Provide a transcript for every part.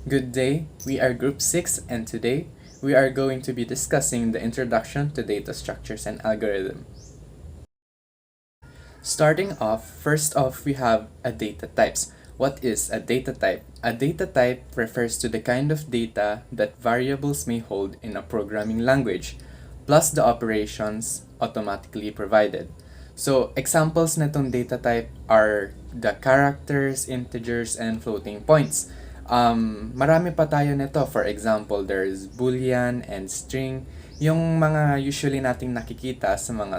Good day, we are Group 6 and today we are going to be discussing the introduction to data structures and algorithm. Starting off, first off we have a data types. What is a data type? A data type refers to the kind of data that variables may hold in a programming language, plus the operations automatically provided. So, examples netong data type are the characters, integers, and floating points. Marami pa tayo nito. For example, there's boolean and string. Yung mga usually nating nakikita sa mga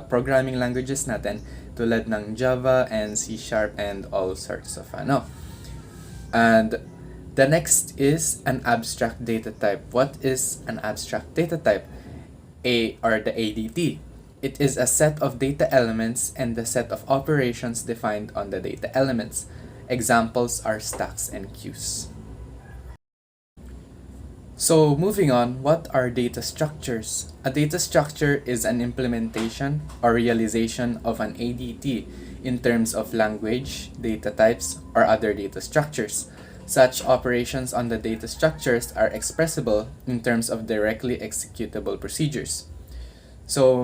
programming languages natin tulad ng Java and C Sharp and all sorts of ano. And the next is an abstract data type. What is an abstract data type? The ADT. It is a set of data elements and the set of operations defined on the data elements. Examples are stacks and queues. So moving on, what are data structures? A data structure is an implementation or realization of an ADT in terms of language, data types, or other data structures. Such operations on the data structures are expressible in terms of directly executable procedures. So,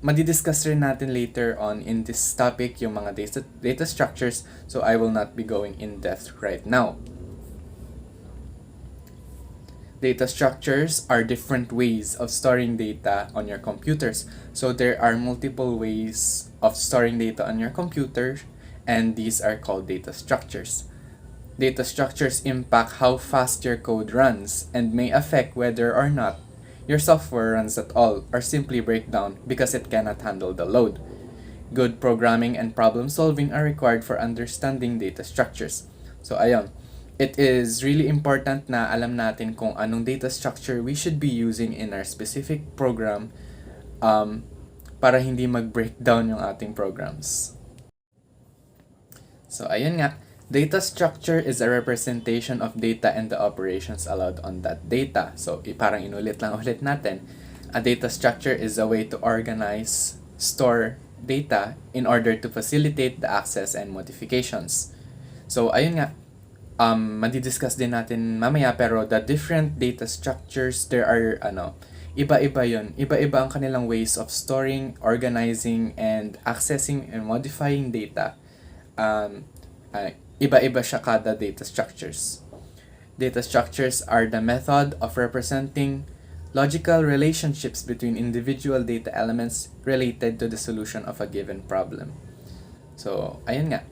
madidiscuss rin natin later on in this topic yung mga data structures, so I will not be going in depth right now. Data structures are different ways of storing data on your computers. So there are multiple ways of storing data on your computer, and these are called data structures. Data structures impact how fast your code runs and may affect whether or not your software runs at all or simply break down because it cannot handle the load. Good programming and problem solving are required for understanding data structures. So ayun, it is really important na alam natin kung anong data structure we should be using in our specific program para hindi mag-breakdown yung ating programs. So ayun nga, data structure is a representation of data and the operations allowed on that data. So parang inulit lang ulit natin. A data structure is a way to organize, store data in order to facilitate the access and modifications. So ayun nga, madidiscuss din natin mamaya, pero the different data structures, there are iba-iba yun. Iba-iba ang kanilang ways of storing, organizing, and accessing and modifying data. Iba-iba siya kada data structures. Data structures are the method of representing logical relationships between individual data elements related to the solution of a given problem. So, ayun nga.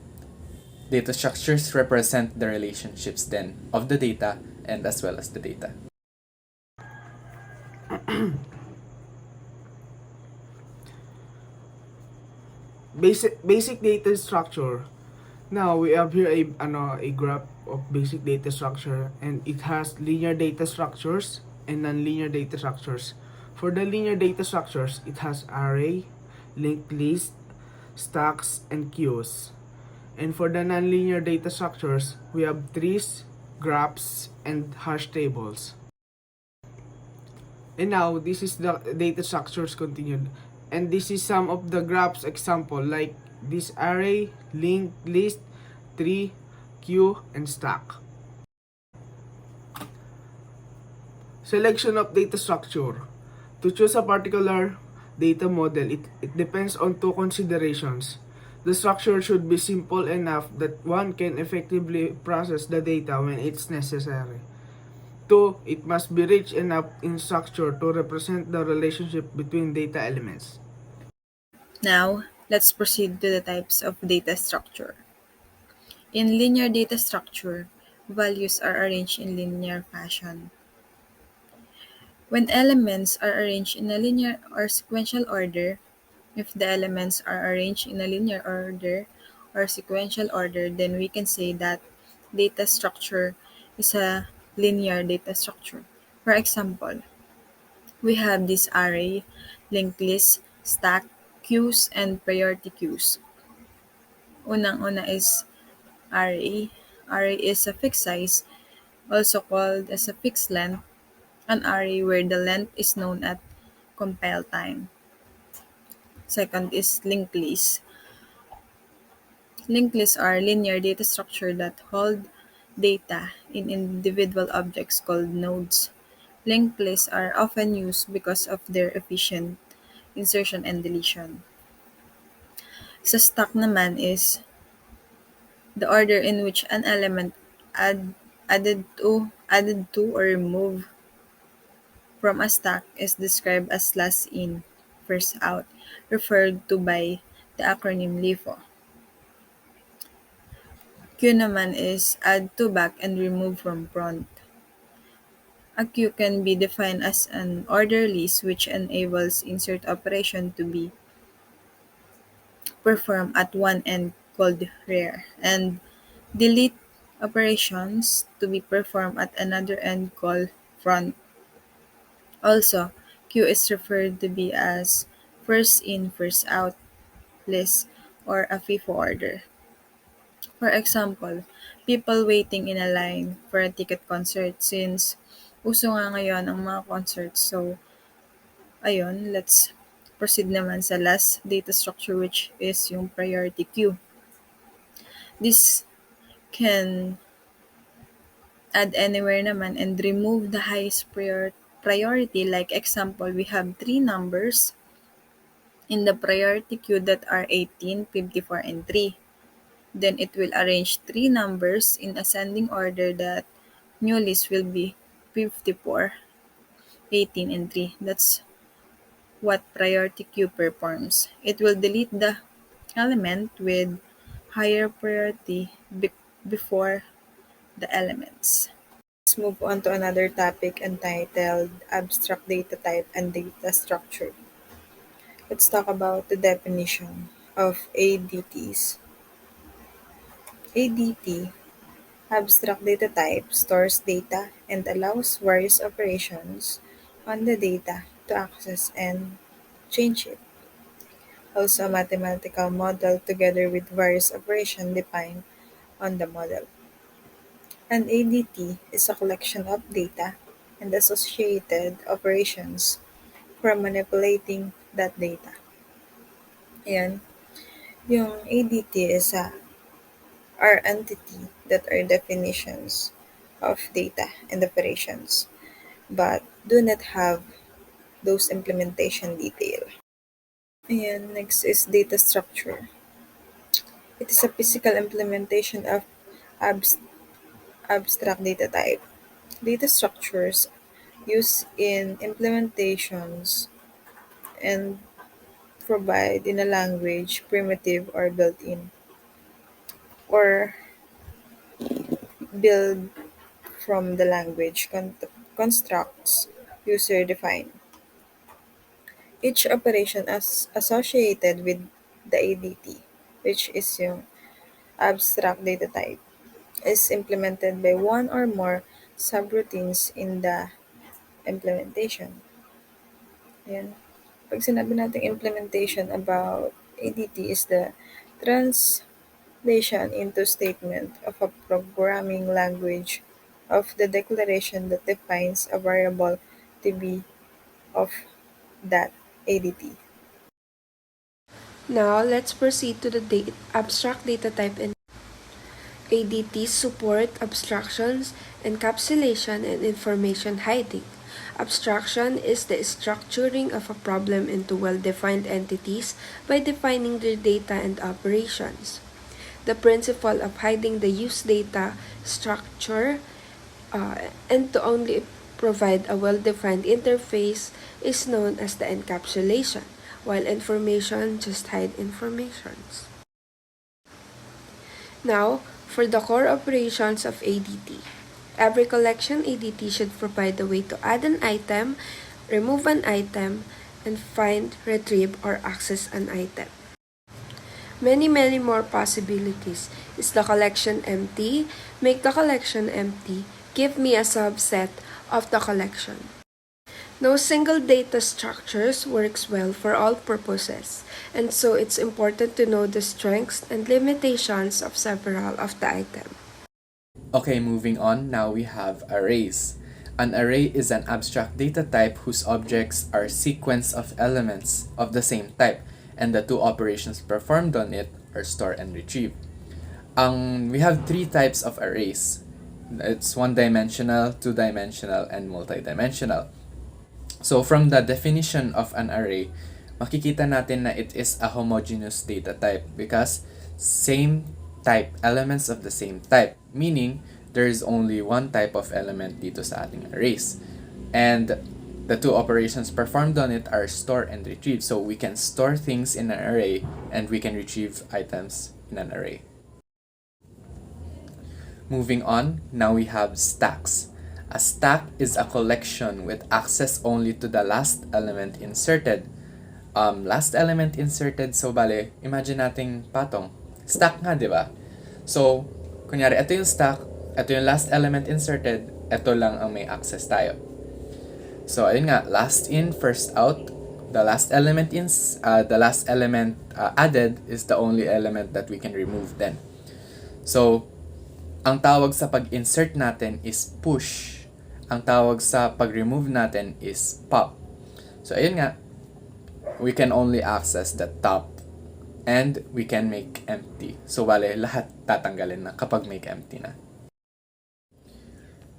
Data structures represent the relationships then of the data and as well as the data. Basic data structure. Now we have here a graph of basic data structure, and it has linear data structures and nonlinear data structures. For the linear data structures, it has array, linked list, stacks, and queues. And for the nonlinear data structures, we have trees, graphs, and hash tables. And now this is the data structures continued. And this is some of the graphs example, like this array, link, list, tree, queue, and stack. Selection of data structure. To choose a particular data model, it depends on two considerations. The structure should be simple enough that one can effectively process the data when it's necessary. 2. It must be rich enough in structure to represent the relationship between data elements. Now, let's proceed to the types of data structure. In linear data structure, values are arranged in linear fashion. When elements are arranged in a linear or sequential order, if the elements are arranged in a linear order or sequential order, then we can say that data structure is a linear data structure. For example, we have this array, linked list, stack, queues, and priority queues. Unang-una is array. Array is a fixed size, also called as a fixed length, an array where the length is known at compile time. Second is linked list. Linked lists are linear data structure that hold data in individual objects called nodes. Linked lists are often used because of their efficient insertion and deletion. Sa stack naman is the order in which an element added to or removed from a stack is described as last in, first out, referred to by the acronym LIFO. Queue naman is add to back and remove from front. A queue can be defined as an order list which enables insert operation to be performed at one end called rear and delete operations to be performed at another end called front. Also, queue is referred to be as first in, first out list or a FIFO order. For example, people waiting in a line for a ticket concert since uso nga ngayon ang mga concerts. So, ayun, let's proceed naman sa last data structure which is yung priority queue. This can add anywhere naman and remove the highest priority. Like example, we have three numbers in the priority queue that are 18, 54, and 3. Then it will arrange three numbers in ascending order that new list will be 54, 18, and 3. That's what priority queue performs. It will delete the element with higher priority before the elements. Let's move on to another topic entitled Abstract Data Type and Data Structure. Let's talk about the definition of ADTs. ADT, Abstract Data Type, stores data and allows various operations on the data to access and change it. Also a mathematical model together with various operations defined on the model. An ADT is a collection of data and associated operations for manipulating that data. Ayan. Yung ADT are entity that are definitions of data and operations, but do not have those implementation detail. Ayan, next is data structure. It is a physical implementation of abs- abstract data type. Data structures used in implementations and provide in a language, primitive or built-in, or build from the language constructs user-defined. Each operation is associated with the ADT, which is yung abstract data type, is implemented by one or more subroutines in the implementation. Ayan. Pag sinabi natin implementation about ADT is the translation into statement of a programming language of the declaration that defines a variable to be of that ADT. Now, let's proceed to the abstract data type and ADTs support abstractions, encapsulation, and information hiding. Abstraction is the structuring of a problem into well-defined entities by defining their data and operations. The principle of hiding the use data structure and to only provide a well-defined interface is known as the encapsulation, while information just hide informations. Now, for the core operations of ADT. Every collection ADT should provide a way to add an item, remove an item, and find, retrieve, or access an item. Many more possibilities. Is the collection empty? Make the collection empty. Give me a subset of the collection. No single data structures works well for all purposes, and so it's important to know the strengths and limitations of several of the items. Okay, moving on, now we have arrays. An array is an abstract data type whose objects are sequence of elements of the same type, and the two operations performed on it are store and retrieve. We have three types of arrays. It's one-dimensional, two-dimensional, and multi-dimensional. So from the definition of an array, makikita natin na it is a homogeneous data type because same type, elements of the same type, meaning there is only one type of element dito sa ating arrays. And the two operations performed on it are store and retrieve. So we can store things in an array and we can retrieve items in an array. Moving on, now we have stacks. A stack is a collection with access only to the last element inserted. Last element inserted, so bale, imagine nating patong. Stack nga, di ba? So, kunyari, ito yung stack, ito yung last element inserted, ito lang ang may access tayo. So, ayun nga, last in, first out. The last element added is the only element that we can remove then. So, ang tawag sa pag-insert natin is push. Ang tawag sa pag-remove natin is pop. So, ayun nga, we can only access the top and we can make empty. So, bale, lahat tatanggalin na kapag make empty na.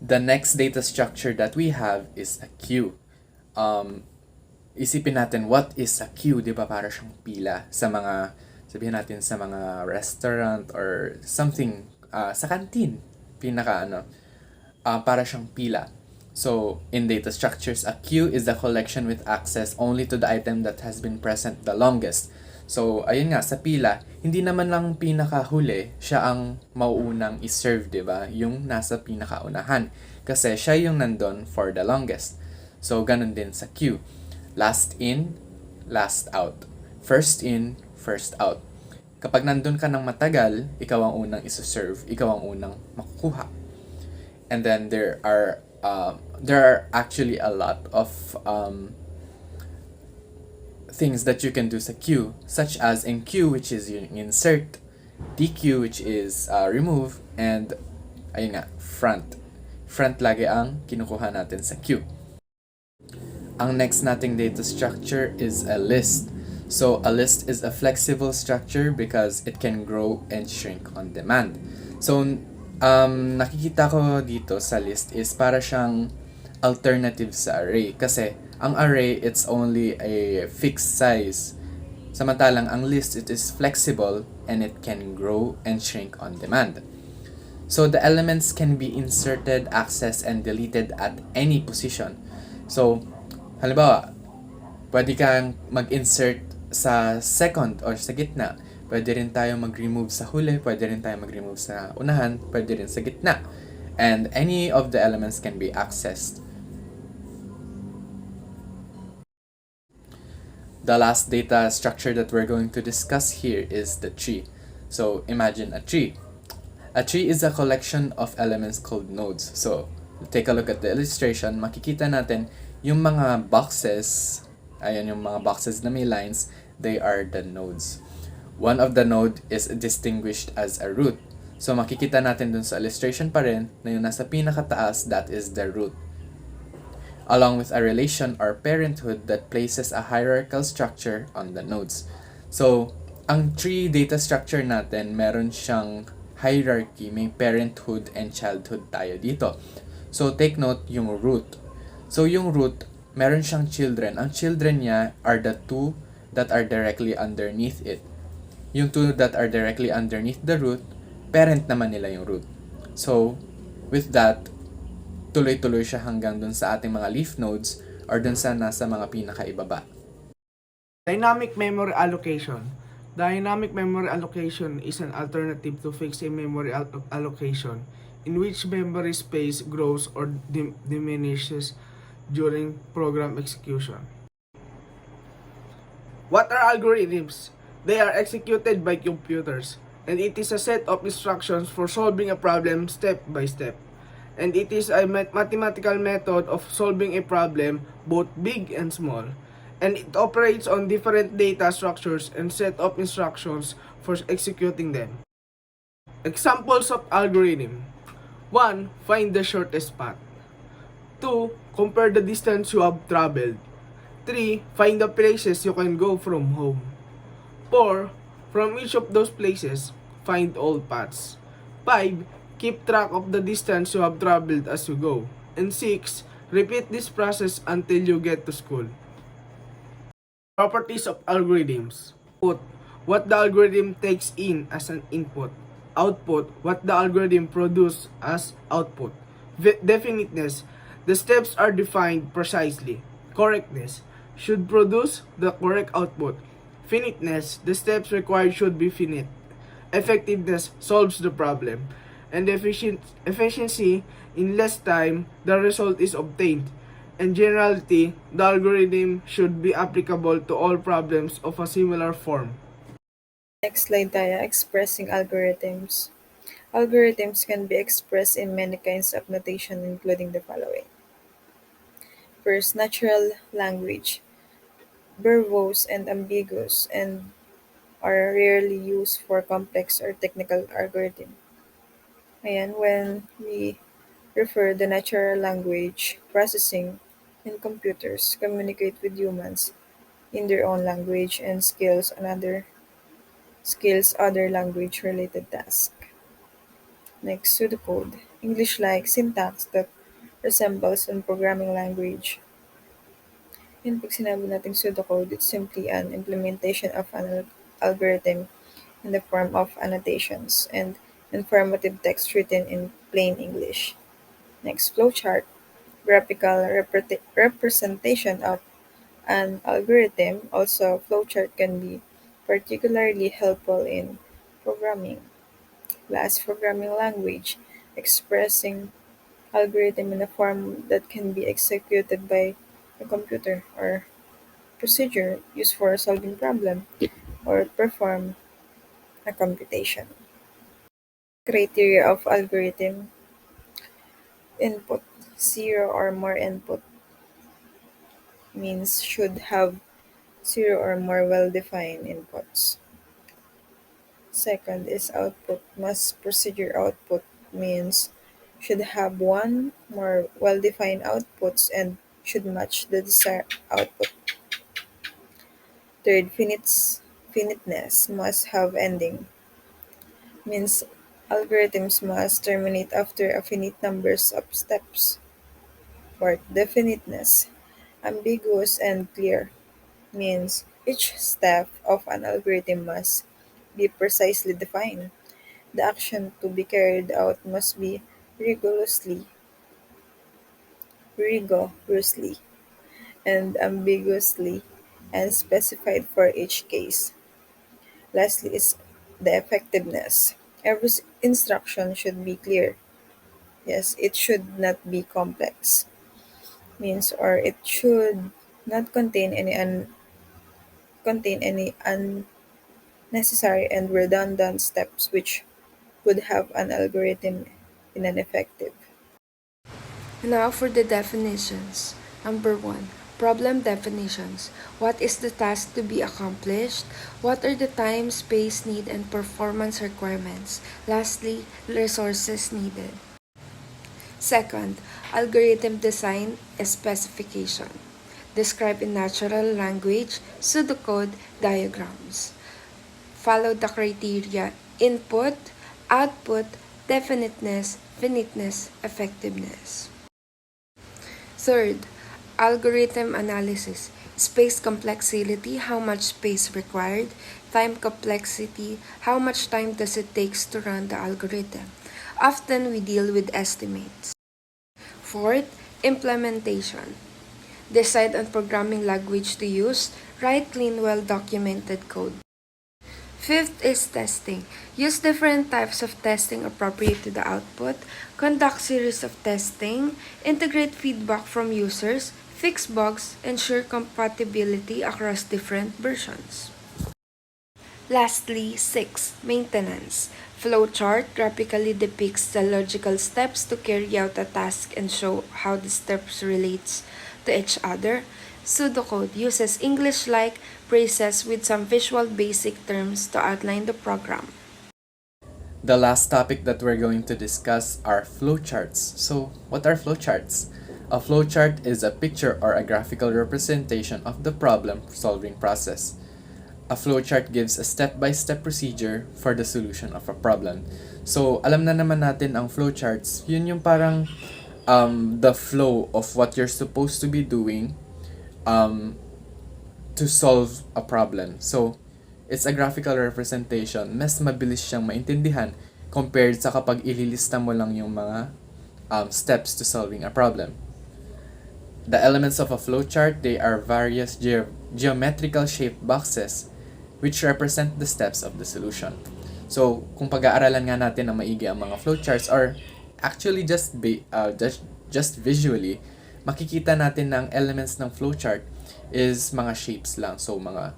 The next data structure that we have is a queue. Isipin natin, what is a queue? Di ba para siyang pila sa mga, sabihin natin sa mga restaurant or something, sa canteen, para siyang pila. So, in data structures, a queue is a collection with access only to the item that has been present the longest. So, ayun nga, sa pila, hindi naman lang pinakahuli, siya ang mauunang iserve, di ba? Yung nasa pinakaunahan. Kasi siya yung nandun for the longest. So, ganun din sa queue. Last in, last out. First in, first out. Kapag nandun ka ng matagal, ikaw ang unang isoserve, ikaw ang unang makukuha. And then there are actually a lot of things that you can do sa queue, such as in queue, which is yung insert, dequeue, which is remove, and ayun nga, front. Front lagi ang kinukuha natin sa queue. Ang next nating data structure is a list. So a list is a flexible structure because it can grow and shrink on demand. So nakikita ko dito sa list is para siyang alternative sa array. Kasi ang array, it's only a fixed size. Samantalang ang list, it is flexible and it can grow and shrink on demand. So the elements can be inserted, accessed, and deleted at any position. So halimbawa, pwede kang mag-insert sa second or sa gitna. Pwede rin tayo mag-remove sa huli, pwede rin tayo mag-remove sa unahan, pwede rin sa gitna. And any of the elements can be accessed. The last data structure that we're going to discuss here is the tree. So imagine a tree. A tree is a collection of elements called nodes. So take a look at the illustration, makikita natin yung mga boxes. Ayan yung mga boxes na may lines, they are the nodes. One of the node is distinguished as a root. So makikita natin dun sa illustration pa rin na yung nasa pinakataas, that is the root. Along with a relation or parenthood that places a hierarchical structure on the nodes. So, ang tree data structure natin, meron siyang hierarchy, may parenthood and childhood tayo dito. So take note yung root. So yung root, meron siyang children. Ang children niya are the two that are directly underneath it. Yung two that are directly underneath the root, parent naman nila yung root. So, with that, tuloy-tuloy siya hanggang dun sa ating mga leaf nodes or dun sa nasa mga pinakaibaba. Dynamic memory allocation. Dynamic memory allocation is an alternative to fixed memory allocation in which memory space grows or diminishes during program execution. What are algorithms? They are executed by computers, and it is a set of instructions for solving a problem step by step. And it is a mathematical method of solving a problem, both big and small. And it operates on different data structures and set of instructions for executing them. Examples of algorithm. 1. Find the shortest path. 2. Compare the distance you have traveled. 3. Find the places you can go from home. 4. From each of those places, find all paths. 5. Keep track of the distance you have traveled as you go. And 6. Repeat this process until you get to school. Properties of algorithms. Input, what the algorithm takes in as an input. Output, what the algorithm produces as output. Definiteness, the steps are defined precisely. Correctness, should produce the correct output. Finiteness, the steps required should be finite. Effectiveness solves the problem. And efficiency, in less time, the result is obtained. And generality, the algorithm should be applicable to all problems of a similar form. Next slide tayo, expressing algorithms. Algorithms can be expressed in many kinds of notation including the following. First, natural language. Verbose and ambiguous and are rarely used for complex or technical algorithm. Ayan, when we refer the natural language processing in computers communicate with humans in their own language and skills other language related tasks. Next, pseudocode. English-like syntax that resembles a programming language. And pag sinabi natin pseudocode, it's simply an implementation of an algorithm in the form of annotations and informative text written in plain English. Next, flowchart. Graphical representation of an algorithm. Also, flowchart can be particularly helpful in programming. Last, programming language. Expressing algorithm in a form that can be executed by a computer or procedure used for solving problem or perform a computation. Criteria of algorithm input. Zero or more input means should have zero or more well-defined inputs. Second is output. Must procedure output means should have one more well-defined outputs and should match the desired output. Third, finiteness must have ending means algorithms must terminate after a finite numbers of steps. Fourth, definiteness, ambiguous and clear means each step of an algorithm must be precisely defined. The action to be carried out must be rigorously, rigorously and ambiguously and specified for each case. Lastly is the effectiveness. Every instruction should be clear. Yes, it should not be complex. Means or it should not contain any unnecessary and redundant steps which would have an algorithm ineffective. Now for the definitions. Number 1. Problem definitions. What is the task to be accomplished? What are the time, space, need, and performance requirements? Lastly, resources needed. Second, algorithm design specification. Describe in natural language, pseudocode diagrams. Follow the criteria input, output, definiteness, finiteness, effectiveness. Third, algorithm analysis. Space complexity, how much space required. Time complexity, how much time does it take to run the algorithm. Often we deal with estimates. Fourth, implementation. Decide on programming language to use. Write clean, well-documented code. Fifth is testing. Use different types of testing appropriate to the output. Conduct series of testing. Integrate feedback from users. Fix bugs. Ensure compatibility across different versions. Lastly, 6. Maintenance. Flowchart graphically depicts the logical steps to carry out a task and show how the steps relates to each other. Pseudocode uses English-like phrases with some visual basic terms to outline the program. The last topic that we're going to discuss are flowcharts. So, what are flowcharts? A flowchart is a picture or a graphical representation of the problem-solving process. a flowchart gives a step-by-step procedure for the solution of a problem. So, alam na naman natin ang flowcharts, yun yung parang the flow of what you're supposed to be doing to solve a problem. So, it's a graphical representation. Mas mabilis siyang maintindihan compared sa kapag ililista mo lang yung mga steps to solving a problem. The elements of a flowchart, they are various geometrical shaped boxes which represent the steps of the solution. So, kung pag-aaralan nga natin na maigi ang mga flowcharts or actually just visually, makikita natin na ang elements ng flowchart is mga shapes lang. So, mga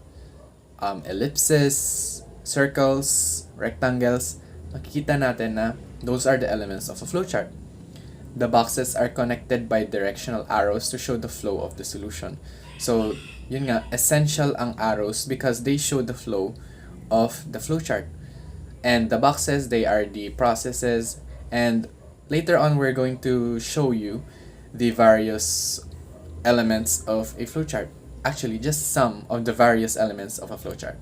ellipses, circles, rectangles, makikita natin na those are the elements of a flowchart. The boxes are connected by directional arrows to show the flow of the solution. So, yun nga, essential ang arrows because they show the flow of the flowchart. And the boxes, they are the processes. And later on, we're going to show you the various elements of a flowchart. Actually, just some of the various elements of a flowchart.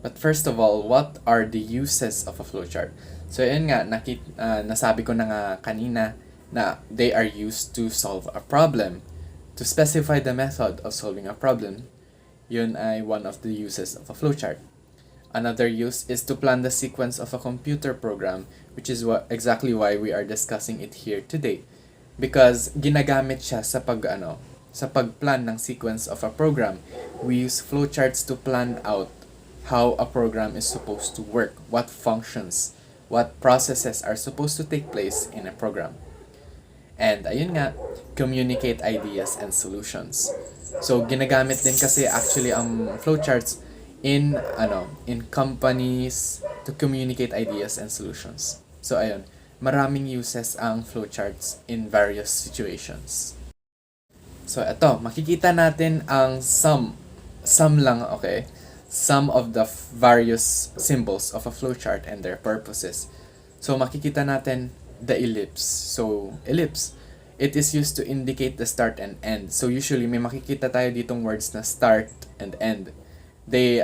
But first of all, what are the uses of a flowchart? So, yun nga, nasabi ko na nga kanina na they are used to solve a problem. To specify the method of solving a problem, yun ay one of the uses of a flowchart. Another use is to plan the sequence of a computer program, which is exactly why we are discussing it here today. Because ginagamit siya sa pagplan ng sequence of a program. We use flowcharts to plan out how a program is supposed to work, what functions, what processes are supposed to take place in a program. And ayun nga, communicate ideas and solutions. So ginagamit din kasi actually ang flowcharts in companies to communicate ideas and solutions. So ayun, maraming uses ang flowcharts in various situations. So ito, makikita natin ang sum lang, okay? Some of the various symbols of a flowchart and their purposes. So makikita natin the ellipse. So ellipse, it is used to indicate the start and end. So usually may makikita tayo ditong words na start and end. They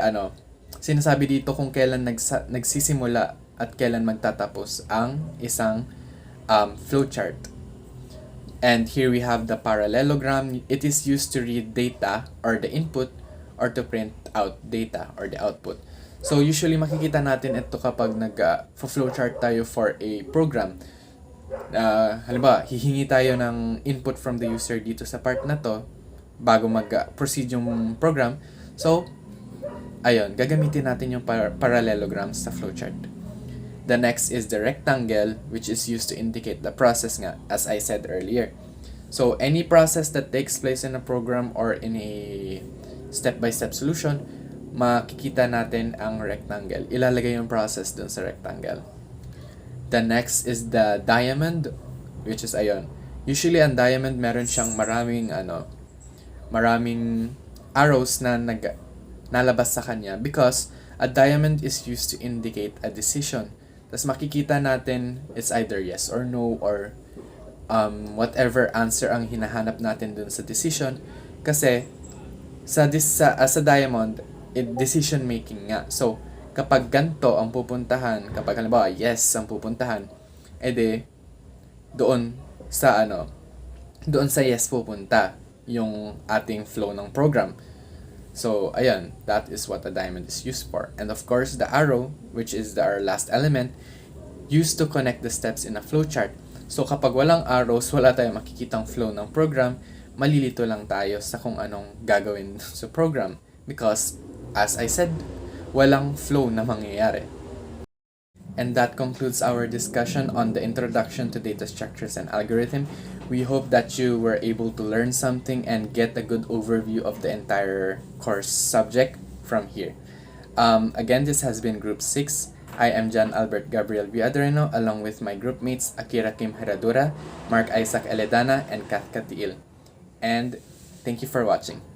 sinasabi dito kung kailan nagsisimula at kailan magtatapos ang isang flowchart. And here we have the parallelogram. It is used to read data or the input or to print out data or the output. So usually makikita natin ito kapag flowchart tayo for a program. Halimbawa, hihingi tayo ng input from the user dito sa part na to bago mag-proceed yung program. So, ayun, gagamitin natin yung parallelograms sa flowchart. The next is the rectangle, which is used to indicate the process nga, as I said earlier. So, any process that takes place in a program or in a step-by-step solution, makikita natin ang rectangle. Ilalagay yung process dun sa rectangle. The next is the diamond, which is ayun. Usually, ang diamond meron siyang maraming arrows na nalabas sa kanya because a diamond is used to indicate a decision. Tapos makikita natin it's either yes or no or whatever answer ang hinahanap natin dun sa decision. Kasi sa diamond, decision making nga. So, kapag ganto ang pupuntahan, kapag halimbawa yes ang pupuntahan, edi doon sa yes pupunta yung ating flow ng program. So, ayan, that is what a diamond is used for. And of course, the arrow, which is our last element, used to connect the steps in a flowchart. So, kapag walang arrows, wala tayong makikitang flow ng program, malilito lang tayo sa kung anong gagawin sa program. Because, as I said, walang flow na mangyayari. And that concludes our discussion on the introduction to data structures and algorithm. We hope that you were able to learn something and get a good overview of the entire course subject from here. Again, this has been Group 6. I am John Albert Gabriel Viadreno along with my group mates Akira Kim Heradura, Mark Isaac Eledana, and Kath Katiil. And thank you for watching.